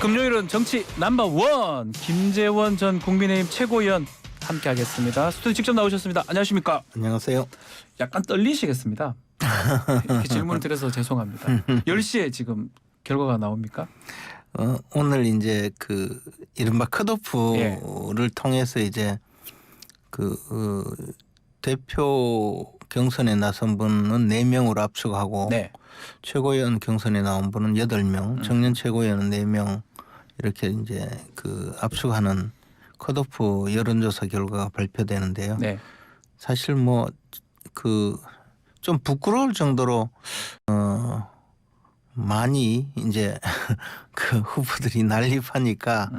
금요일은 정치 넘버원 김재원 전 국민의힘 최고위원 함께하겠습니다. 스튜디오 직접 나오셨습니다. 안녕하십니까? 안녕하세요. 약간 떨리시겠습니다. 이렇게 질문 드려서 죄송합니다. 10시에 지금 결과가 나옵니까? 오늘 이제 그 이른바 컷오프를 예. 통해서 이제 대표 경선에 나선 분은 4명으로 압축하고 네. 최고위원 경선에 나온 분은 8명, 청년 최고위원은 4명 이렇게 이제 압축하는 컷오프 여론조사 결과가 발표되는데요. 네. 사실 좀 부끄러울 정도로 많이 이제 그 후보들이 난립하니까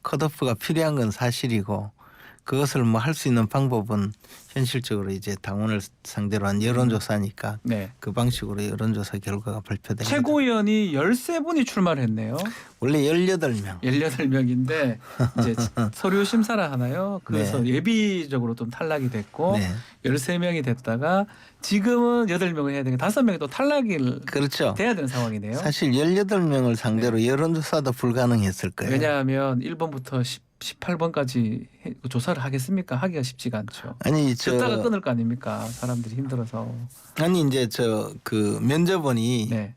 컷오프가 필요한 건 사실이고 그것을 할 수 있는 방법은 현실적으로 이제 당원을 상대로 한 여론조사니까 네. 그 방식으로 여론조사 결과가 발표된 거죠. 최고위원이 13분이 출마를 했네요. 원래 18명. 18명인데 이제 서류 심사를 하나요? 그래서 네. 예비적으로 좀 탈락이 됐고 네. 13명이 됐다가 지금은 8명을 해야 되니까 5명이 또 탈락이 그렇죠. 돼야 되는 상황이네요. 사실 18명을 상대로 여론조사도 불가능했을 거예요. 왜냐하면 1번부터 18번까지 조사를 하겠습니까? 하기가 쉽지가 않죠. 아니 듣다가 끊을 거 아닙니까? 사람들이 힘들어서. 아니 이제 면접원이 네.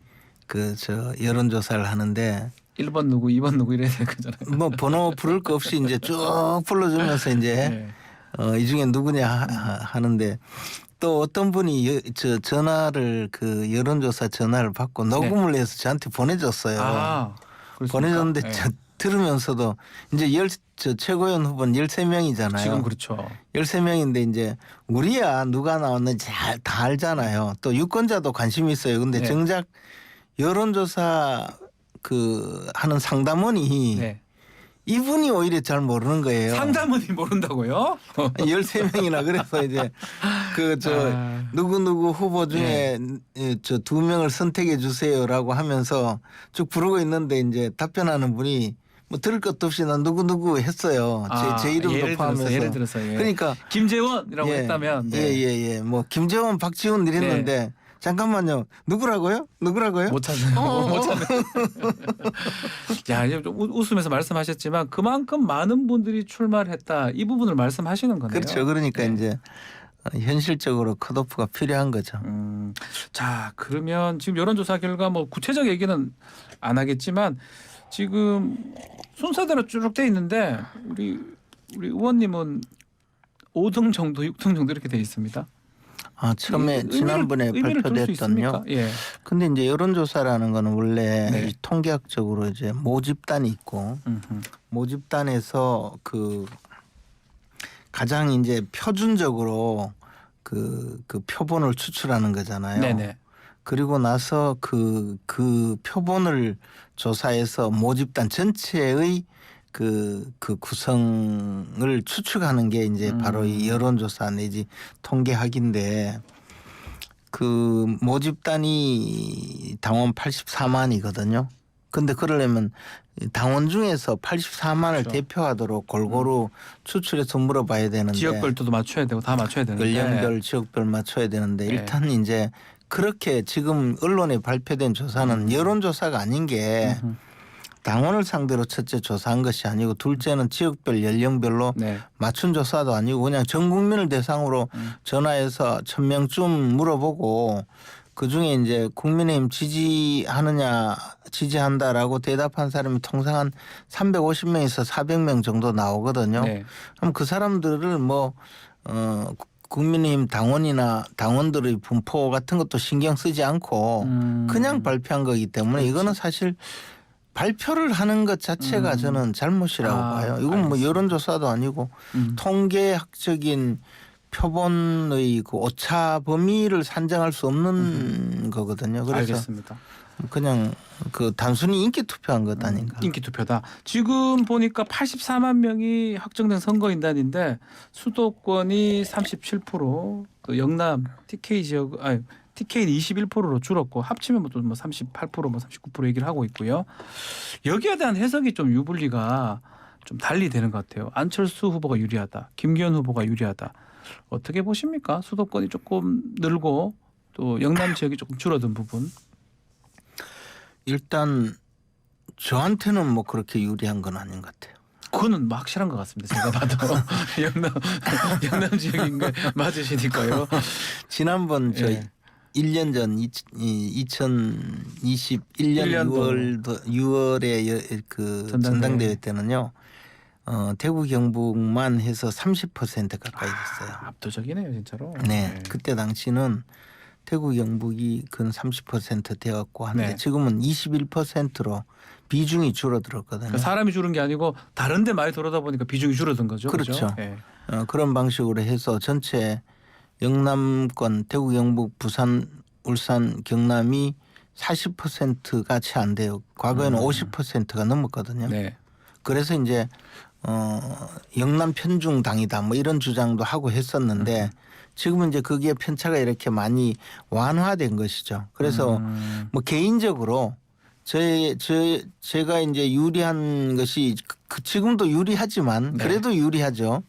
여론조사를 하는데 1번 누구, 2번 누구 이래야 되는 거잖아요. 번호 부를 거 없이 이제 쭉 불러주면서 이제 네. 이 중에 누구냐 하는데 또 어떤 분이 전화를 여론조사 전화를 받고 녹음을 해서 저한테 보내줬어요. 아, 그렇습니까? 보내줬는데 네. 들으면서도 이제 최고위원 후보는 13명이잖아요. 지금 그렇죠. 13명인데 이제 우리야 누가 나왔는지 다 알잖아요. 또 유권자도 관심이 있어요. 근데 네. 정작 여론조사 하는 상담원이 네. 이분이 오히려 잘 모르는 거예요. 상담원이 모른다고요? 13명이나 그래서 이제 누구누구 후보 중에 2명을 선택해 주세요라고 하면서 쭉 부르고 있는데 이제 답변하는 분이 들을 것도 없이 난 누구누구 했어요. 제 이름도 포함해서. 예를 들어서 그러니까 김재원이라고 했다면 예예예 김재원 박지원 이랬는데 잠깐만요. 누구라고요? 못 찾는 못 찾는. 야, 이제 좀 웃으면서 말씀하셨지만 그만큼 많은 분들이 출마를 했다. 이 부분을 말씀하시는 거네요. 그렇죠. 그러니까 이제 현실적으로 컷오프가 필요한 거죠. 자, 그러면 지금 여론조사 결과 구체적 얘기는 안 하겠지만 지금 순서대로 쭉 돼 있는데 우리 의원님은 5등 정도, 6등 정도 이렇게 돼 있습니다. 처음에 지난번에 발표됐던요. 예. 근데 이제 여론조사라는 거는 원래 통계학적으로 이제 모집단이 있고 모집단에서 가장 이제 표준적으로 그 표본을 추출하는 거잖아요. 네네. 그리고 나서 그 표본을 조사해서 모집단 전체의 그 구성을 추측하는 게 이제 바로 이 여론조사 내지 통계학인데 그 모집단이 당원 84만이거든요. 근데 그러려면 당원 중에서 84만을 그렇죠. 대표하도록 골고루 추출해서 물어봐야 되는데 지역별도 맞춰야 되고 다 맞춰야 되는데 연령별 지역별 맞춰야 되는데 일단 이제 그렇게 지금 언론에 발표된 조사는 여론조사가 아닌 게 당원을 상대로 첫째 조사한 것이 아니고 둘째는 지역별 연령별로 맞춘 조사도 아니고 그냥 전 국민을 대상으로 전화해서 1000명쯤 물어보고 그중에 이제 국민의힘 지지하느냐 지지한다라고 대답한 사람이 통상 한 350명에서 400명 정도 나오거든요. 그럼 그 사람들을 국민의힘 당원이나 당원들의 분포 같은 것도 신경 쓰지 않고 그냥 발표한 거기 때문에 이거는 사실 발표를 하는 것 자체가 저는 잘못이라고 봐요. 이건 여론조사도 아니고 통계학적인 표본의 오차 범위를 산정할 수 없는 거거든요. 그래서 알겠습니다. 그냥 단순히 인기 투표한 것 아닌가. 인기 투표다. 지금 보니까 84만 명이 확정된 선거인단인데 수도권이 37%, 또 영남 TK 지역 TK는 21%로 줄었고 합치면 또 38%, 39% 얘기를 하고 있고요. 여기에 대한 해석이 좀 유불리가 좀 달리 되는 것 같아요. 안철수 후보가 유리하다, 김기현 후보가 유리하다. 어떻게 보십니까? 수도권이 조금 늘고 또 영남 지역이 조금 줄어든 부분. 일단 저한테는 뭐 그렇게 유리한 건 아닌 것 같아요. 그거는 뭐 확실한 것 같습니다. 제가 봐도 영남 지역인 거 맞으시니까요. 지난번 저 예. 1년 전 2021년 1년도. 6월에 그 전당대회. 전당대회 때는요. 대구 경북만 해서 30% 가까이 됐어요. 압도적이네요, 진짜로. 네. 그때 당시는 대구 경북이 근 30% 되었고 하는데 네. 지금은 21%로 비중이 줄어들었거든요. 그러니까 사람이 줄은 게 아니고 다른 데 많이 돌아다 보니까 비중이 줄어든 거죠. 그렇죠. 예. 그런 방식으로 해서 전체 영남권 대구 경북 부산 울산 경남이 40%가 채 안 돼요. 과거에는 50%가 넘었거든요. 네. 그래서 이제 영남 편중 당이다 뭐 이런 주장도 하고 했었는데 지금은 이제 그게 편차가 이렇게 많이 완화된 것이죠. 그래서 뭐 개인적으로 제가 이제 유리한 것이 지금도 유리하지만 네. 그래도 유리하죠.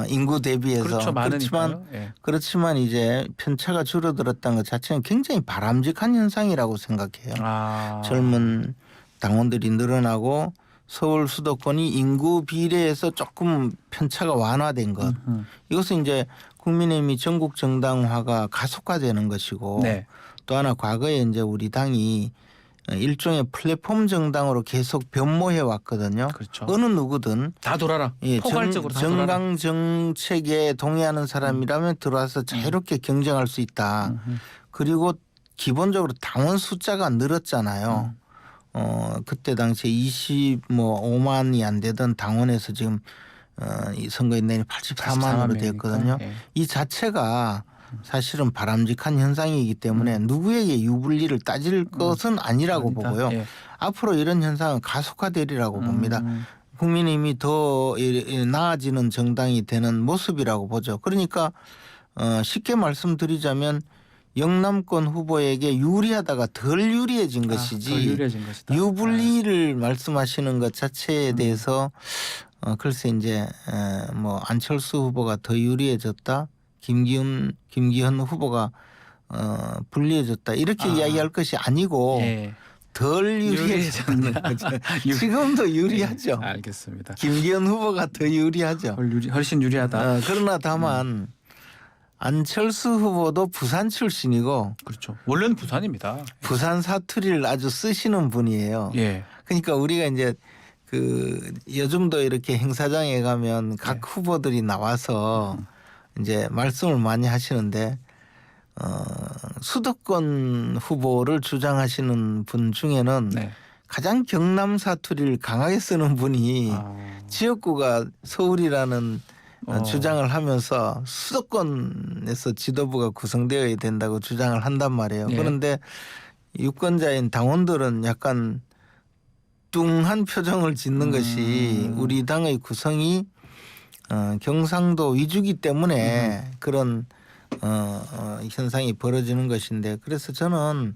인구 대비해서 그렇죠. 그렇지만 많으니까요. 예. 그렇지만 이제 편차가 줄어들었다는 것 자체는 굉장히 바람직한 현상이라고 생각해요. 아. 젊은 당원들이 늘어나고 서울 수도권이 인구 비례에서 조금 편차가 완화된 것. 이것은 이제 국민의힘이 전국 정당화가 가속화되는 것이고 네. 또 하나 과거에 이제 우리 당이 일종의 플랫폼 정당으로 계속 변모해 왔거든요. 그렇죠. 어느 누구든 다 돌아라. 예, 포괄적으로 다 돌아라. 정강 정책에 동의하는 사람이라면 들어와서 자유롭게 경쟁할 수 있다. 그리고 기본적으로 당원 숫자가 늘었잖아요. 그때 당시에 25만이 안 되던 당원에서 지금 이 선거인단이 84만으로 되었거든요. 예. 이 자체가 사실은 바람직한 현상이기 때문에 누구에게 유불리를 따질 것은 아니라고 아니다. 보고요. 예. 앞으로 이런 현상은 가속화되리라고 봅니다. 국민의힘이 더 나아지는 정당이 되는 모습이라고 보죠. 그러니까 쉽게 말씀드리자면 영남권 후보에게 유리하다가 덜 유리해진 것이지 더 유리해진 것이다. 유불리를 말씀하시는 것 자체에 대해서 글쎄 이제 뭐 안철수 후보가 더 유리해졌다. 김기현 후보가 불리해졌다. 이렇게 이야기할 것이 아니고 예. 덜 유리해졌는 거죠. 지금도 유리하죠. 예. 알겠습니다. 김기현 후보가 더 유리하죠. 훨씬 유리하다. 그러나 다만 안철수 후보도 부산 출신이고 그렇죠. 원래는 부산입니다. 부산 사투리를 아주 쓰시는 분이에요. 예. 그러니까 우리가 이제 그 요즘도 이렇게 행사장에 가면 각 네. 후보들이 나와서 이제 말씀을 많이 하시는데 수도권 후보를 주장하시는 분 중에는 네. 가장 경남 사투리를 강하게 쓰는 분이 아. 지역구가 서울이라는 주장을 하면서 수도권에서 지도부가 구성되어야 된다고 주장을 한단 말이에요. 예. 그런데 유권자인 당원들은 약간 뚱한 표정을 짓는 것이 우리 당의 구성이 경상도 위주기 때문에 그런 현상이 벌어지는 것인데 그래서 저는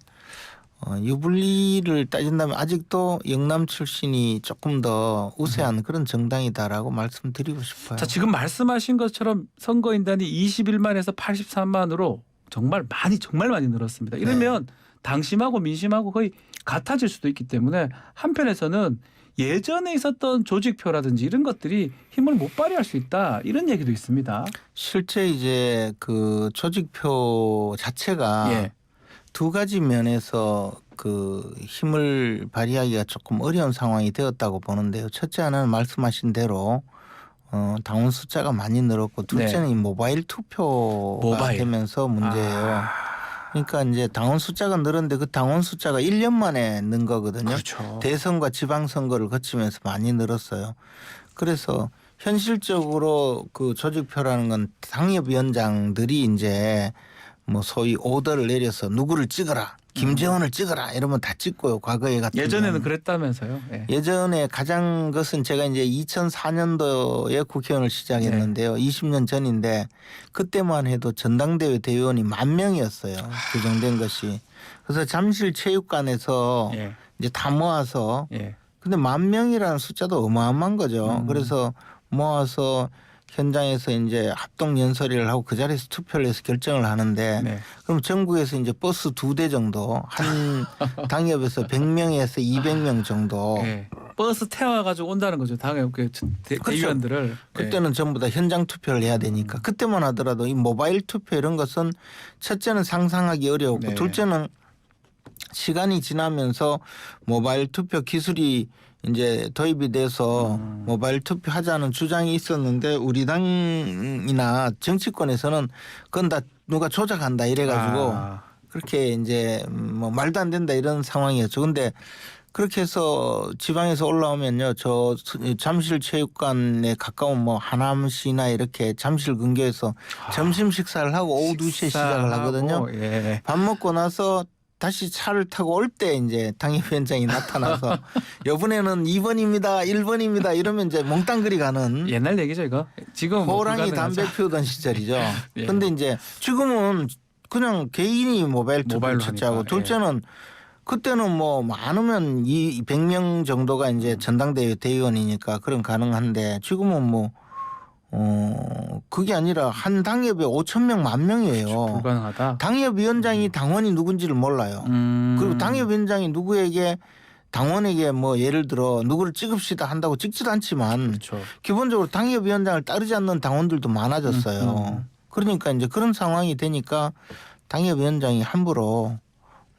유불리를 따진다면 아직도 영남 출신이 조금 더 우세한 그런 정당이다라고 말씀드리고 싶어요. 자, 지금 말씀하신 것처럼 선거인단이 21만에서 83만으로 정말 많이 늘었습니다. 이러면 당심하고 민심하고 거의 같아질 수도 있기 때문에 한편에서는 예전에 있었던 조직표라든지 이런 것들이 힘을 못 발휘할 수 있다 이런 얘기도 있습니다. 실제 이제 그 조직표 자체가 예. 두 가지 면에서 그 힘을 발휘하기가 조금 어려운 상황이 되었다고 보는데요. 첫째 하나는 말씀하신 대로 당원 숫자가 많이 늘었고 둘째는 이 모바일 투표가 되면서 문제예요. 그러니까 이제 당원 숫자가 늘었는데 그 당원 숫자가 1년 만에 는 거거든요. 그렇죠. 대선과 지방선거를 거치면서 많이 늘었어요. 그래서 현실적으로 그 조직표라는 건 당협위원장들이 이제 뭐 소위 오더를 내려서 누구를 찍어라. 김재원을 찍어라 이러면 다 찍고요. 과거에 같은 예전에는 그랬다면서요. 예. 예전에 가장 것은 제가 이제 2004년도에 국회의원을 시작했는데요. 20년 전인데 그때만 해도 전당대회 대의원이 10,000명이었어요. 규정된 것이. 그래서 잠실 체육관에서 예. 이제 다 모아서 예. 근데 10,000명이라는 숫자도 어마어마한 거죠. 그래서 모아서 현장에서 이제 합동 연설을 하고 그 자리에서 투표를 해서 결정을 하는데 네. 그럼 전국에서 이제 버스 2대 정도 한 당협에서 100명에서 200명 정도 예. 버스 태워가지고 온다는 거죠. 당의 그 대의원들을. 그때는 전부 다 현장 투표를 해야 되니까 그때만 하더라도 이 모바일 투표 이런 것은 첫째는 상상하기 어려웠고 네. 둘째는 시간이 지나면서 모바일 투표 기술이 이제 도입이 돼서 모바일 투표하자는 주장이 있었는데 우리 당이나 정치권에서는 그건 다 누가 조작한다 이래가지고 그렇게 이제 뭐 말도 안 된다 이런 상황이었죠. 근데 그렇게 해서 지방에서 올라오면요, 저 잠실체육관에 가까운 뭐 하남시나 이렇게 잠실 근교에서 점심 식사를 하고 오후 2시에 시작을 하거든요. 예. 밥 먹고 나서 다시 차를 타고 올 때 이제 당협위원장이 나타나서 이번에는 2번입니다, 1번입니다 이러면 이제 몽땅그리 가는 옛날 얘기죠 이거. 지금 호랑이 담배 피우던 시절이죠. 예. 근데 이제 지금은 그냥 개인이 모바일 투표를 첫째 하고 하니까, 둘째는 그때는 뭐 많으면 200명 정도가 이제 전당대회 대의원이니까 그런 가능한데 지금은 뭐 그게 아니라 한 당협에 5,000명 10,000명이에요. 불가능하다. 당협위원장이 당원이 누군지를 몰라요. 그리고 당협위원장이 누구에게 당원에게 뭐 예를 들어 누구를 찍읍시다 한다고 찍지도 않지만 그렇죠. 기본적으로 당협위원장을 따르지 않는 당원들도 많아졌어요. 그러니까 이제 그런 상황이 되니까 당협위원장이 함부로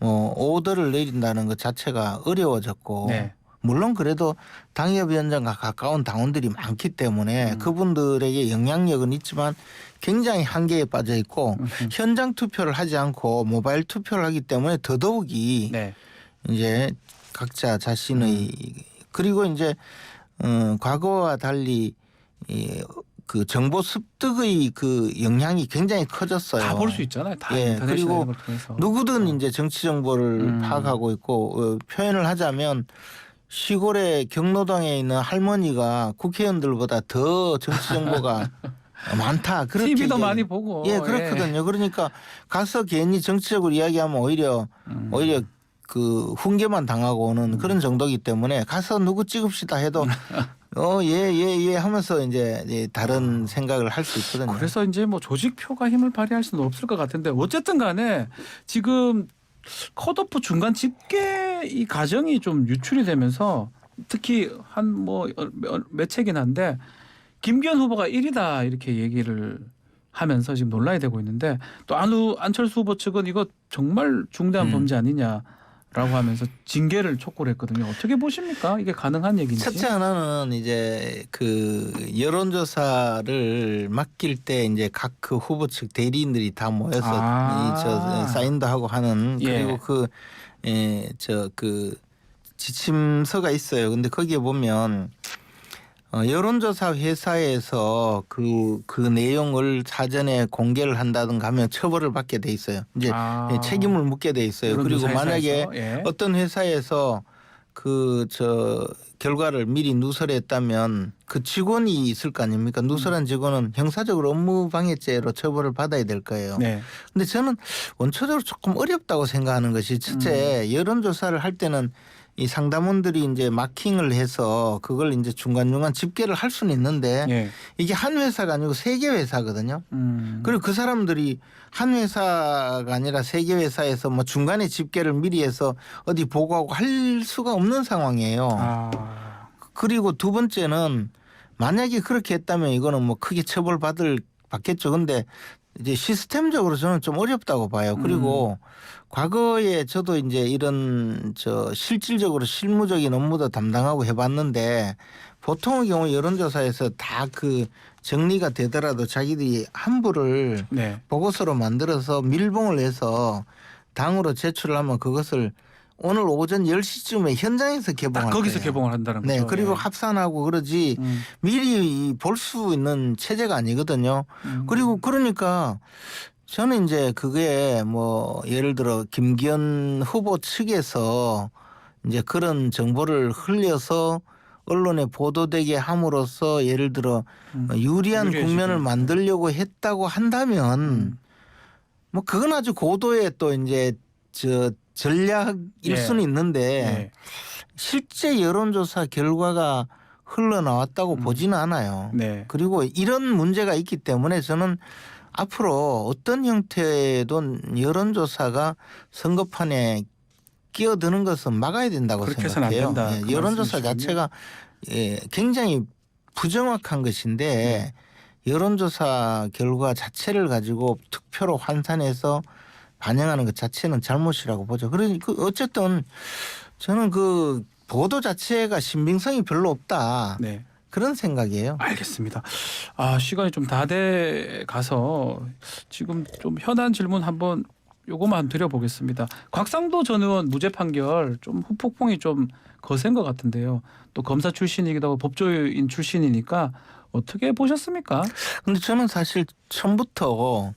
오더를 내린다는 것 자체가 어려워졌고 네. 물론 그래도 당협위원장과 가까운 당원들이 많기 때문에 그분들에게 영향력은 있지만 굉장히 한계에 빠져 있고 현장 투표를 하지 않고 모바일 투표를 하기 때문에 더더욱이 네. 이제 각자 자신의 그리고 이제 과거와 달리 그 정보 습득의 그 영향이 굉장히 커졌어요. 다 볼 수 있잖아요. 다 예, 인터넷이나 그리고 이런 걸 통해서. 누구든 이제 정치 정보를 파악하고 있고 표현을 하자면 시골의 경로당에 있는 할머니가 국회의원들보다 더 정치 정보가 많다. 그렇게 TV도 많이 보고. 예, 그렇거든요. 그러니까 가서 괜히 정치적으로 이야기하면 오히려 그 훈계만 당하고 오는 그런 정도이기 때문에 가서 누구 찍읍시다 해도 예 하면서 이제 다른 생각을 할 수 있거든요. 그래서 이제 뭐 조직표가 힘을 발휘할 수는 없을 것 같은데 어쨌든 간에 지금 컷오프 중간 집계 이 과정이 좀 유출이 되면서 특히 한 뭐 매체긴 한데 김기현 후보가 1위다 이렇게 얘기를 하면서 지금 논란이 되고 있는데 또 안철수 후보 측은 이거 정말 중대한 범죄 아니냐라고 하면서 징계를 촉구를 했거든요. 어떻게 보십니까? 이게 가능한 얘기인지. 첫째 하나는 이제 그 여론조사를 맡길 때 이제 각 그 후보 측 대리인들이 다 모여서 저 사인도 하고 하는 그리고 그 지침서가 있어요. 근데 거기에 보면 여론조사 회사에서 그 내용을 사전에 공개를 한다든가 하면 처벌을 받게 돼 있어요. 이제 책임을 묻게 돼 있어요. 그리고 만약에 어떤 회사에서 결과를 미리 누설했다면 그 직원이 있을 거 아닙니까? 누설한 직원은 형사적으로 업무방해죄로 처벌을 받아야 될 거예요. 네. 근데 저는 원초적으로 조금 어렵다고 생각하는 것이 첫째 여론조사를 할 때는 이 상담원들이 이제 마킹을 해서 그걸 이제 중간중간 집계를 할 수는 있는데 이게 한 회사가 아니고 3개 회사거든요. 그리고 그 사람들이 한 회사가 아니라 3개 회사에서 뭐 중간에 집계를 미리 해서 어디 보고하고 할 수가 없는 상황이에요. 그리고 두 번째는 만약에 그렇게 했다면 이거는 뭐 크게 받겠죠. 근데 이제 시스템적으로 저는 좀 어렵다고 봐요. 그리고 과거에 저도 이제 이런 실질적으로 실무적인 업무도 담당하고 해봤는데 보통의 경우 여론조사에서 다 그 정리가 되더라도 자기들이 함부를 보고서로 만들어서 밀봉을 해서 당으로 제출을 하면 그것을 오늘 오전 10시쯤에 현장에서 개봉할 거예요. 거기서 개봉을 한다는 거죠. 네, 그리고 합산하고 그러지 미리 볼 수 있는 체제가 아니거든요. 그리고 그러니까 저는 이제 그게 뭐 예를 들어 김기현 후보 측에서 이제 그런 정보를 흘려서 언론에 보도되게 함으로써 예를 들어 유리한 국면을 만들려고 했다고 한다면 뭐 그건 아주 고도의 또 이제 전략일 수는 있는데 실제 여론조사 결과가 흘러나왔다고 보지는 않아요. 네. 그리고 이런 문제가 있기 때문에 저는 앞으로 어떤 형태든 여론조사가 선거판에 끼어드는 것은 막아야 된다고 그렇게 해서는 안 생각해요. 된다. 예, 그 여론조사 말씀이시군요. 자체가 굉장히 부정확한 것인데 여론조사 결과 자체를 가지고 투표로 환산해서 반영하는 것 자체는 잘못이라고 보죠. 그러니까 어쨌든 저는 그 보도 자체가 신빙성이 별로 없다. 네. 그런 생각이에요. 알겠습니다. 시간이 좀 다 돼 가서 지금 좀 현안 질문 한번 요거만 드려보겠습니다. 곽상도 전 의원 무죄 판결 좀 후폭풍이 좀 거센 것 같은데요. 또 검사 출신이기도 하고 법조인 출신이니까 어떻게 보셨습니까? 근데 저는 사실 처음부터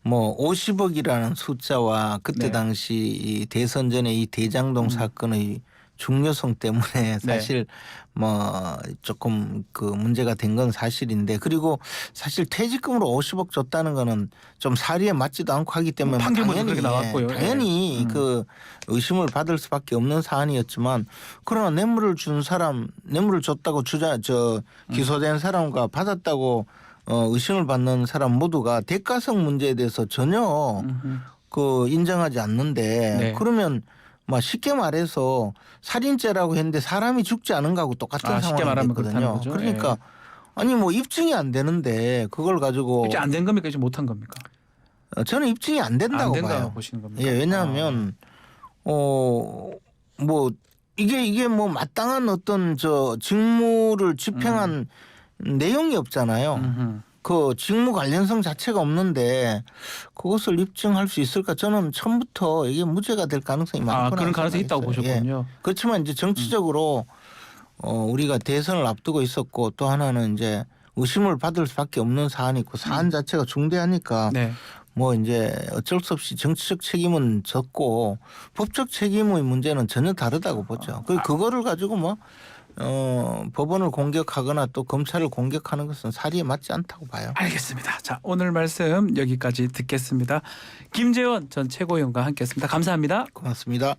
뭐 50억이라는 숫자와 그때 네. 당시 이 대선 전에 이 대장동 사건의 중요성 때문에 사실 뭐 조금 그 문제가 된 건 사실인데 그리고 사실 퇴직금으로 50억 줬다는 거는 좀 사리에 맞지도 않고 하기 때문에 판결문도 그렇게 나왔고요. 당연히 그 의심을 받을 수밖에 없는 사안이었지만 그러나 뇌물을 준 사람 뇌물을 줬다고 기소된 사람과 받았다고 의심을 받는 사람 모두가 대가성 문제에 대해서 전혀 그 인정하지 않는데 네. 그러면 막 쉽게 말해서 살인죄라고 했는데 사람이 죽지 않은 거하고 똑같은 쉽게 상황이 말하면 그렇다는 됐거든요. 거죠. 그러니까 아니 뭐 입증이 안 되는데 그걸 가지고 이제 안 된 겁니까? 이제 못한 겁니까? 저는 입증이 안 된다고 안 된다고 봐요. 보시는 겁니까? 예, 왜냐하면 뭐 이게 뭐 마땅한 어떤 직무를 집행한 내용이 없잖아요. 그 직무 관련성 자체가 없는데 그것을 입증할 수 있을까? 저는 처음부터 이게 무죄가 될 가능성이 많구나. 그런 가능성이 있다고 생각했어요. 보셨군요. 예. 그렇지만 이제 정치적으로 우리가 대선을 앞두고 있었고 또 하나는 이제 의심을 받을 수밖에 없는 사안이 있고 사안 자체가 중대하니까 네. 뭐 이제 어쩔 수 없이 정치적 책임은 졌고 법적 책임의 문제는 전혀 다르다고 보죠. 그거를 가지고 뭐 법원을 공격하거나 또 검찰을 공격하는 것은 사리에 맞지 않다고 봐요. 알겠습니다. 자, 오늘 말씀 여기까지 듣겠습니다. 김재원 전 최고위원과 함께했습니다. 감사합니다. 고맙습니다.